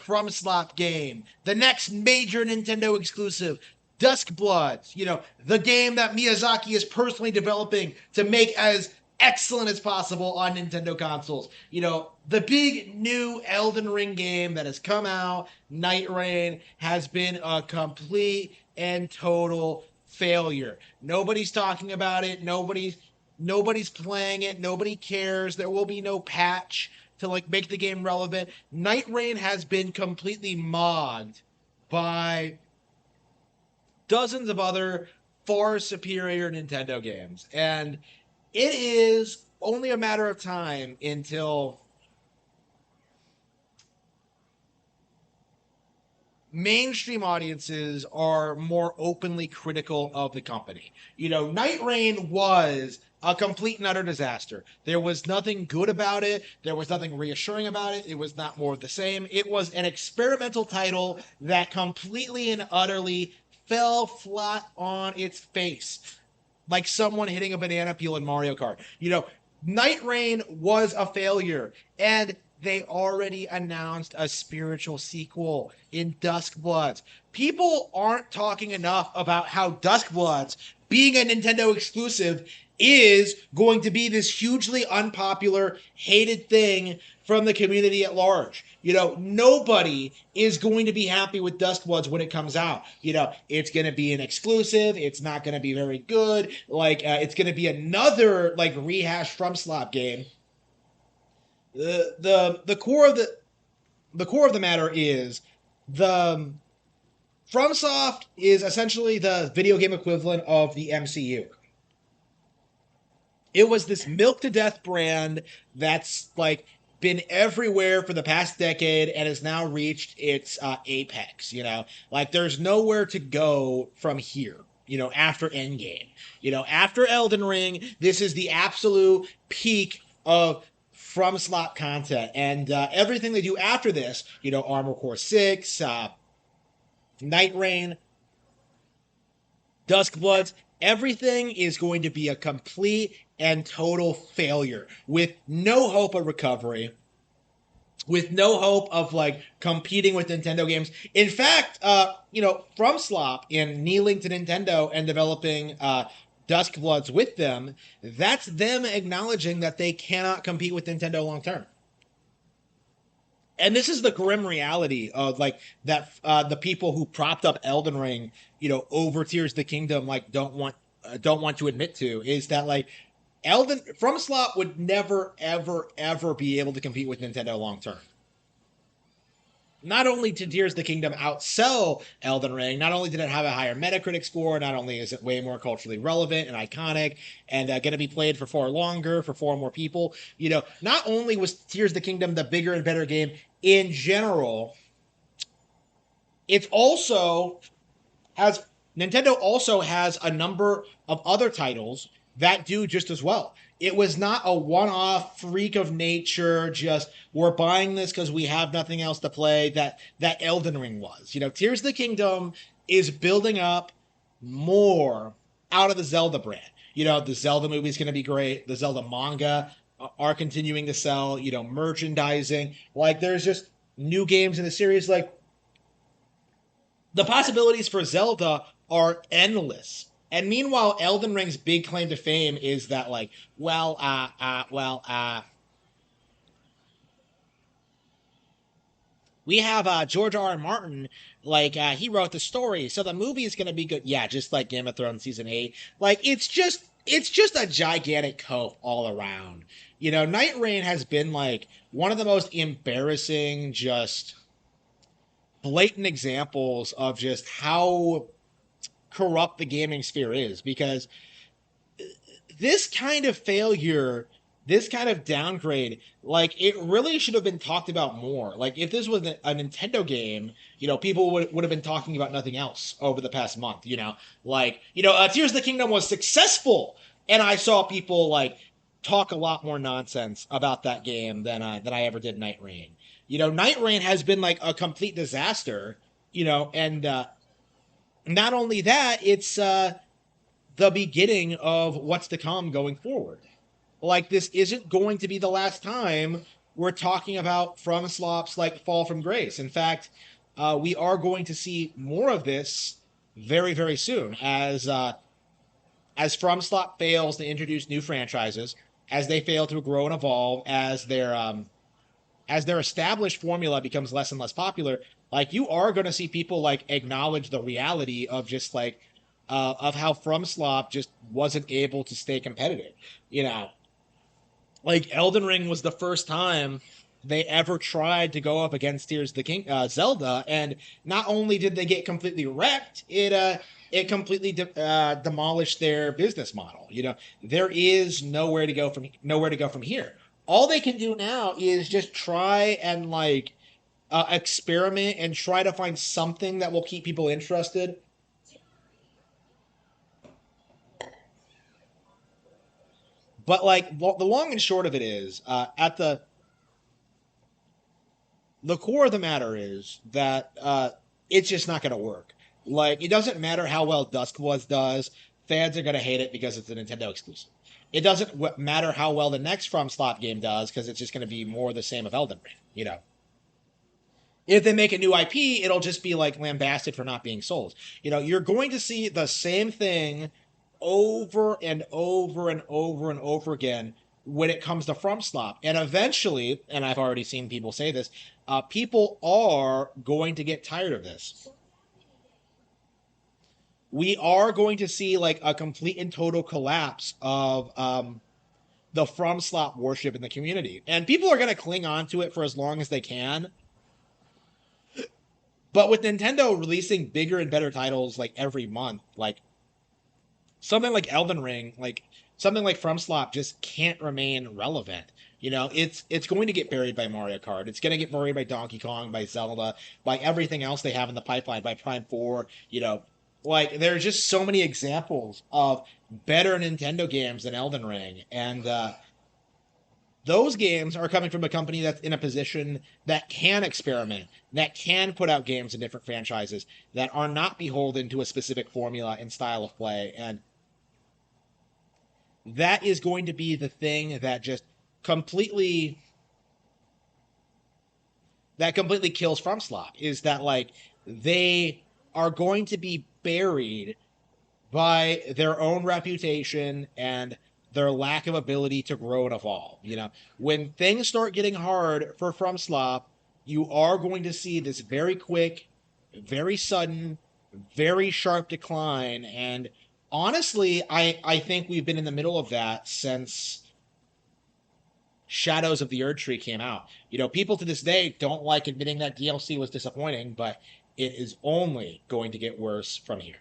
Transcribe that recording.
FromSlop game, the next major Nintendo exclusive, Duskbloods, the game that Miyazaki is personally developing to make as excellent as possible on Nintendo consoles. The big new Elden Ring game that has come out, Nightreign, has been a complete and total failure. Nobody's talking about it. Nobody's playing it. Nobody cares. There will be no patch to make the game relevant. Nightreign has been completely mogged by dozens of other far superior Nintendo games. And it is only a matter of time until mainstream audiences are more openly critical of the company. Nightreign was a complete and utter disaster. There was nothing good about it. There was nothing reassuring about it. It was not more of the same. It was an experimental title that completely and utterly fell flat on its face, like someone hitting a banana peel in Mario Kart. Nightreign was a failure, and they already announced a spiritual sequel in Duskbloods. People aren't talking enough about how Duskbloods, being a Nintendo exclusive, is going to be this hugely unpopular, hated thing from the community at large. Nobody is going to be happy with Duskbloods when it comes out. It's going to be an exclusive. It's not going to be very good. It's going to be another rehash FromSlop game. The core of the matter is the FromSoft is essentially the video game equivalent of the MCU. It was this milk to death brand that's been everywhere for the past decade and has now reached its apex. There's nowhere to go from here. After Endgame, after Elden Ring, this is the absolute peak of FromSlop content, and everything they do after this, Armored Core 6, Nightreign, Duskbloods, everything is going to be a complete and total failure with no hope of recovery, with no hope of competing with Nintendo games. In fact, FromSlop, in kneeling to Nintendo and developing Duskbloods with them, that's them acknowledging that they cannot compete with Nintendo long term. And this is the grim reality of that the people who propped up Elden Ring, over Tears of the Kingdom, don't want to admit to, is that FromSlop would never, ever, ever be able to compete with Nintendo long term. Not only did Tears of the Kingdom outsell Elden Ring, not only did it have a higher Metacritic score, not only is it way more culturally relevant and iconic and going to be played for far longer, for far more people, not only was Tears of the Kingdom the bigger and better game in general, Nintendo also has a number of other titles that do just as well. It was not a one-off freak of nature, just we're buying this because we have nothing else to play, that Elden Ring was. Tears of the Kingdom is building up more out of the Zelda brand. The Zelda movie is going to be great. The Zelda manga are continuing to sell, merchandising. There's just new games in the series. The possibilities for Zelda are endless. And meanwhile, Elden Ring's big claim to fame is that, we have George R.R. Martin, he wrote the story, so the movie is going to be good. Yeah, just like Game of Thrones Season 8. It's just a gigantic cope all around. Nightreign has been, one of the most embarrassing, just blatant examples of just how corrupt the gaming sphere is, because this kind of failure, this kind of downgrade, it really should have been talked about more. If this was a Nintendo game, people would have been talking about nothing else over the past month. Tears of the Kingdom was successful, and I saw people talk a lot more nonsense about that game than I ever did Nightreign. Nightreign has been a complete disaster. And not only that, it's the beginning of what's to come going forward. This isn't going to be the last time we're talking about from slops like fall from grace. In fact, we are going to see more of this very, very soon as FromSlot fails to introduce new franchises, as they fail to grow and evolve, as their established formula becomes less and less popular. Like you are going to see people like acknowledge the reality of just like of how FromSlot just wasn't able to stay competitive. You know, like Elden Ring was the first time they ever tried to go up against Tears of the King, Zelda, and not only did they get completely wrecked, it completely demolished their business model. You know, there is nowhere to go from here. All they can do now is just try and like experiment and try to find something that will keep people interested. But like the long and short of it is, at the core of the matter is that it's just not going to work. Like, it doesn't matter how well Duskbloods does, fans are going to hate it because it's a Nintendo exclusive. It doesn't matter how well the next From Slot game does because it's just going to be more the same of Elden Ring. You know, if they make a new IP, it'll just be like lambasted for not being sold. You know, you're going to see the same thing over and over and over and over again when it comes to From Slop. And eventually, and I've already seen people say this, people are going to get tired of this. We are going to see like a complete and total collapse of the From Slop worship in the community. And people are going to cling on to it for as long as they can. But with Nintendo releasing bigger and better titles like every month, like something like Elden Ring, like something like FromSlop just can't remain relevant. You know, it's going to get buried by Mario Kart. It's going to get buried by Donkey Kong, by Zelda, by everything else they have in the pipeline, by Prime 4, you know. Like there's just so many examples of better Nintendo games than Elden Ring, and those games are coming from a company that's in a position that can experiment, that can put out games in different franchises, that are not beholden to a specific formula and style of play. And that is going to be the thing that just completely completely kills FromSlop is that like they are going to be buried by their own reputation and their lack of ability to grow and evolve. You know, when things start getting hard for FromSlop, you are going to see this very quick, very sudden, very sharp decline. And honestly, I think we've been in the middle of that since Shadows of the Erd Tree came out. You know, people to this day don't like admitting that DLC was disappointing, but it is only going to get worse from here.